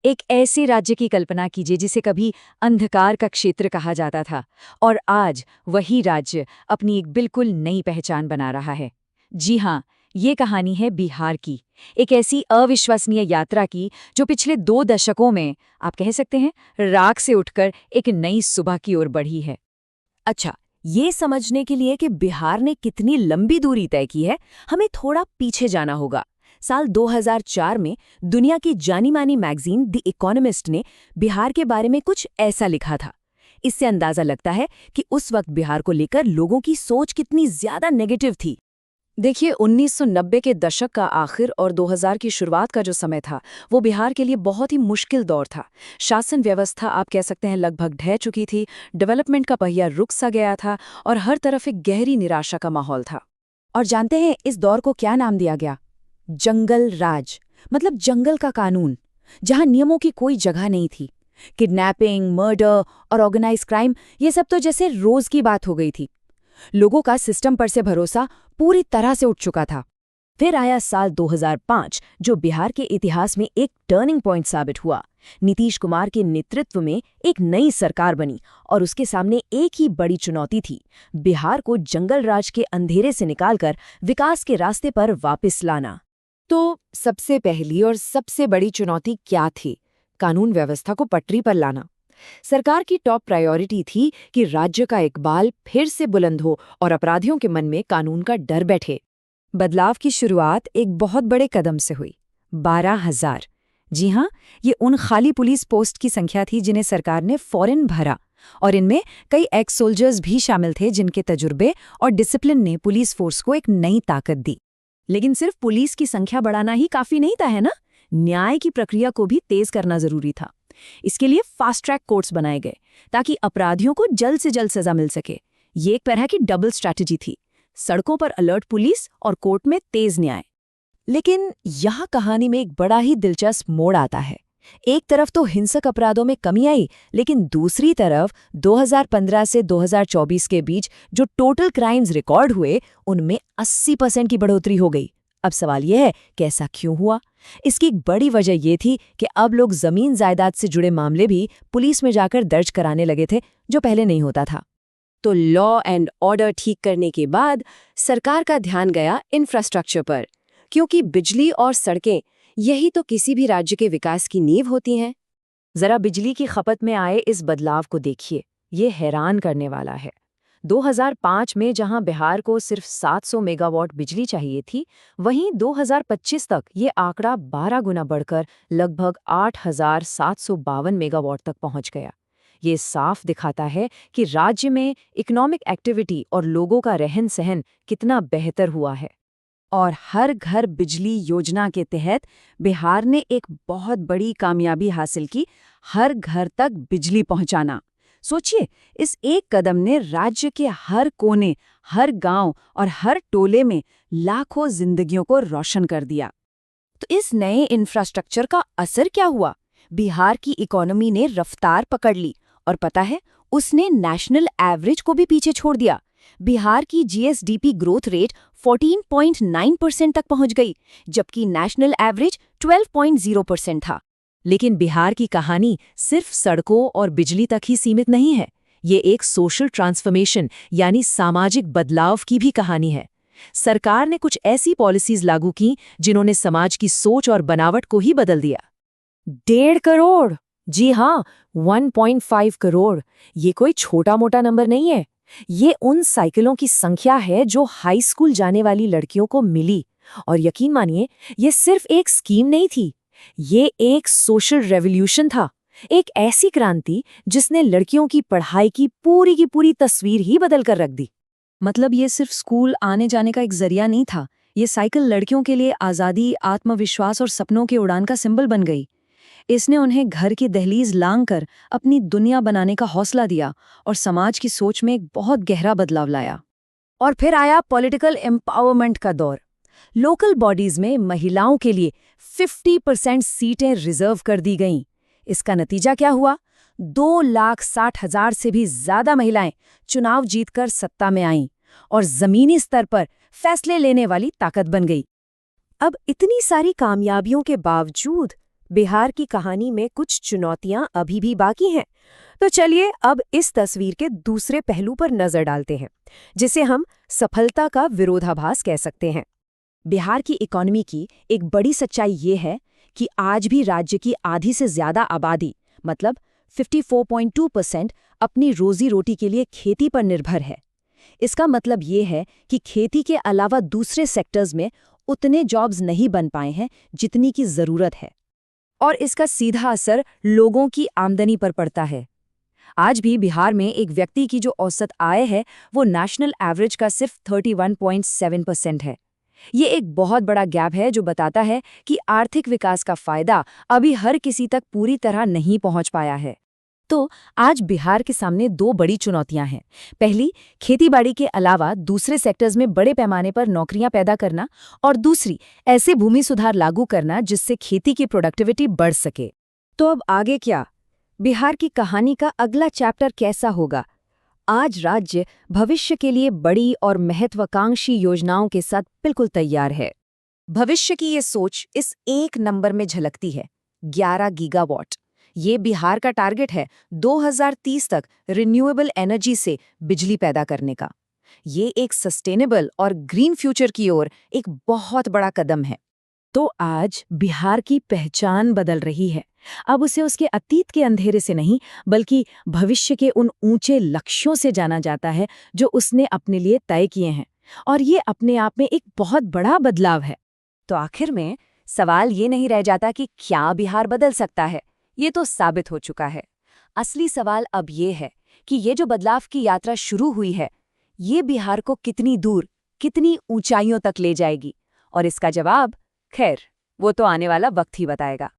एक ऐसे राज्य की कल्पना कीजिए जिसे कभी अंधकार का क्षेत्र कहा जाता था और आज वही राज्य अपनी एक बिल्कुल नई पहचान बना रहा है। जी हाँ, ये कहानी है बिहार की, एक ऐसी अविश्वसनीय यात्रा की जो पिछले 2 दशकों में आप कह सकते हैं राख से उठकर एक नई सुबह की ओर बढ़ी है। अच्छा, ये समझने के लिए कि बिहार ने कितनी लंबी दूरी तय की है, हमें थोड़ा पीछे जाना होगा। साल 2004 में दुनिया की जानी-मानी मैगजीन द इकोनॉमिस्ट ने बिहार के बारे में कुछ ऐसा लिखा था। इससे अंदाजा लगता है कि उस वक्त बिहार को लेकर लोगों की सोच कितनी ज्यादा नेगेटिव थी। देखिए, 1990 के दशक का आखिर और 2000 की शुरुआत का जो समय था, वो बिहार के लिए बहुत ही मुश्किल दौर था। शासन व्यवस्था आप कह सकते हैं लगभग ढह चुकी थी, डेवलपमेंट का पहिया रुक सा गया था और हर तरफ एक गहरी निराशा का माहौल था। और जानते हैं इस दौर को क्या नाम दिया गया? जंगल राज, मतलब जंगल का कानून, जहां नियमों की कोई जगह नहीं थी। किडनैपिंग, मर्डर और ऑर्गेनाइज क्राइम, ये सब तो जैसे रोज की बात हो गई थी। लोगों का सिस्टम पर से भरोसा पूरी तरह से उठ चुका था। फिर आया साल 2005, जो बिहार के इतिहास में एक टर्निंग पॉइंट साबित हुआ। नीतीश कुमार के नेतृत्व में एक नई सरकार बनी और उसके सामने एक ही बड़ी चुनौती थी, बिहार को जंगल राज के अंधेरे से निकालकर विकास के रास्ते पर वापस लाना। तो सबसे पहली और सबसे बड़ी चुनौती क्या थी? कानून व्यवस्था को पटरी पर लाना। सरकार की टॉप प्रायोरिटी थी कि राज्य का इकबाल फिर से बुलंद हो और अपराधियों के मन में कानून का डर बैठे। बदलाव की शुरुआत एक बहुत बड़े कदम से हुई, 12,000। जी हाँ, ये उन खाली पुलिस पोस्ट की संख्या थी जिन्हें सरकार ने फौरन भरा, और इनमें कई एक्स सोल्जर्स भी शामिल थे जिनके तजुर्बे और डिसिप्लिन ने पुलिस फोर्स को एक नई ताकत दी। लेकिन सिर्फ पुलिस की संख्या बढ़ाना ही काफी नहीं था, है ना? न्याय की प्रक्रिया को भी तेज करना जरूरी था। इसके लिए फास्ट ट्रैक कोर्ट्स बनाए गए ताकि अपराधियों को जल्द से जल्द सजा मिल सके। ये एक तरह की डबल स्ट्रैटेजी थी, सड़कों पर अलर्ट पुलिस और कोर्ट में तेज न्याय। लेकिन यहाँ कहानी में एक बड़ा ही दिलचस्प मोड़ आता है। एक तरफ तो हिंसक अपराधों में कमी आई, लेकिन दूसरी तरफ 2015 से 2024 के बीच जो टोटल क्राइम्स रिकॉर्ड हुए, उनमें 80% की बढ़ोतरी हो गई। अब सवाल यह है कि ऐसा क्यों हुआ? इसकी एक बड़ी वजह यह थी कि अब लोग जमीन जायदाद से जुड़े मामले भी पुलिस में जाकर दर्ज कराने लगे थे, जो पहले नहीं होता था। तो लॉ एंड ऑर्डर ठीक करने के बाद सरकार का ध्यान गया इंफ्रास्ट्रक्चर पर, क्योंकि बिजली और सड़कें यही तो किसी भी राज्य के विकास की नींव होती हैं। जरा बिजली की खपत में आए इस बदलाव को देखिए, ये हैरान करने वाला है। 2005 में जहां बिहार को सिर्फ 700 मेगावाट बिजली चाहिए थी, वहीं 2025 तक ये आंकड़ा 12 गुना बढ़कर लगभग 8,752 मेगावाट तक पहुंच गया। ये साफ दिखाता है कि राज्य में इकोनॉमिक एक्टिविटी और लोगों का रहन सहन कितना बेहतर हुआ है। और हर घर बिजली योजना के तहत बिहार ने एक बहुत बड़ी कामयाबी हासिल की, हर घर तक बिजली पहुंचाना। सोचिए, इस एक कदम ने राज्य के हर कोने, हर गांव और हर टोले में लाखों जिंदगियों को रोशन कर दिया। तो इस नए इंफ्रास्ट्रक्चर का असर क्या हुआ? बिहार की इकोनॉमी ने रफ्तार पकड़ ली और पता है, उसने नेशनल एवरेज को भी पीछे छोड़ दिया। बिहार की जीएसडीपी ग्रोथ रेट 14.9% तक पहुंच गई, जबकि नेशनल एवरेज 12.0% था। लेकिन बिहार की कहानी सिर्फ सड़कों और बिजली तक ही सीमित नहीं है। ये एक सोशल ट्रांसफॉर्मेशन यानी सामाजिक बदलाव की भी कहानी है। सरकार ने कुछ ऐसी पॉलिसीज लागू की जिन्होंने समाज की सोच और बनावट को ही बदल दिया। 1.5 करोड़, जी हाँ, 1.5 करोड़, ये कोई छोटा मोटा नंबर नहीं है। ये उन साइकिलों की संख्या है जो हाई स्कूल जाने वाली लड़कियों को मिली। और यकीन मानिए, ये सिर्फ एक स्कीम नहीं थी, ये एक सोशल रेवोल्यूशन था, एक ऐसी क्रांति जिसने लड़कियों की पढ़ाई की पूरी तस्वीर ही बदल कर रख दी। मतलब ये सिर्फ स्कूल आने जाने का एक जरिया नहीं था, ये साइकिल लड़कियों के लिए आज़ादी, आत्मविश्वास और सपनों के उड़ान का सिंबल बन गई। इसने उन्हें घर की दहलीज लांघकर अपनी दुनिया बनाने का हौसला दिया और समाज की सोच में एक बहुत गहरा बदलाव लाया। और फिर आया पॉलिटिकल एम्पावरमेंट का दौर। लोकल बॉडीज में महिलाओं के लिए 50% सीटें रिजर्व कर दी गईं। इसका नतीजा क्या हुआ? 2,60,000 से भी ज्यादा महिलाएं चुनाव जीतकर सत्ता में आईं और जमीनी स्तर पर फैसले लेने वाली ताकत बन गई। अब इतनी सारी कामयाबियों के बावजूद बिहार की कहानी में कुछ चुनौतियां अभी भी बाकी हैं। तो चलिए अब इस तस्वीर के दूसरे पहलू पर नजर डालते हैं, जिसे हम सफलता का विरोधाभास कह सकते हैं। बिहार की इकोनॉमी की एक बड़ी सच्चाई ये है कि आज भी राज्य की आधी से ज्यादा आबादी, मतलब 54.2%, अपनी रोजी रोटी के लिए खेती पर निर्भर है। इसका मतलब ये है कि खेती के अलावा दूसरे सेक्टर्स में उतने जॉब्स नहीं बन पाए हैं जितनी की जरूरत है, और इसका सीधा असर लोगों की आमदनी पर पड़ता है। आज भी बिहार में एक व्यक्ति की जो औसत आय है वो नेशनल एवरेज का सिर्फ 31.7% है। ये एक बहुत बड़ा गैप है जो बताता है कि आर्थिक विकास का फायदा अभी हर किसी तक पूरी तरह नहीं पहुंच पाया है। तो आज बिहार के सामने दो बड़ी चुनौतियां हैं। पहली, खेतीबाड़ी के अलावा दूसरे सेक्टर्स में बड़े पैमाने पर नौकरियां पैदा करना, और दूसरी, ऐसे भूमि सुधार लागू करना जिससे खेती की प्रोडक्टिविटी बढ़ सके। तो अब आगे क्या? बिहार की कहानी का अगला चैप्टर कैसा होगा? आज राज्य भविष्य के लिए बड़ी और महत्वाकांक्षी योजनाओं के साथ बिल्कुल तैयार है। भविष्य की ये सोच इस एक नंबर में झलकती है, 11 गीगावाट। ये बिहार का टारगेट है 2030 तक रिन्यूएबल एनर्जी से बिजली पैदा करने का। ये एक सस्टेनेबल और ग्रीन फ्यूचर की ओर एक बहुत बड़ा कदम है। तो आज बिहार की पहचान बदल रही है। अब उसे उसके अतीत के अंधेरे से नहीं, बल्कि भविष्य के उन ऊंचे लक्ष्यों से जाना जाता है जो उसने अपने लिए तय किए हैं। और ये अपने आप में एक बहुत बड़ा बदलाव है। तो आखिर में सवाल ये नहीं रह जाता कि क्या बिहार बदल सकता है, ये तो साबित हो चुका है। असली सवाल अब ये है कि ये जो बदलाव की यात्रा शुरू हुई है, ये बिहार को कितनी दूर, कितनी ऊंचाइयों तक ले जाएगी। और इसका जवाब, खैर, वो तो आने वाला वक्त ही बताएगा।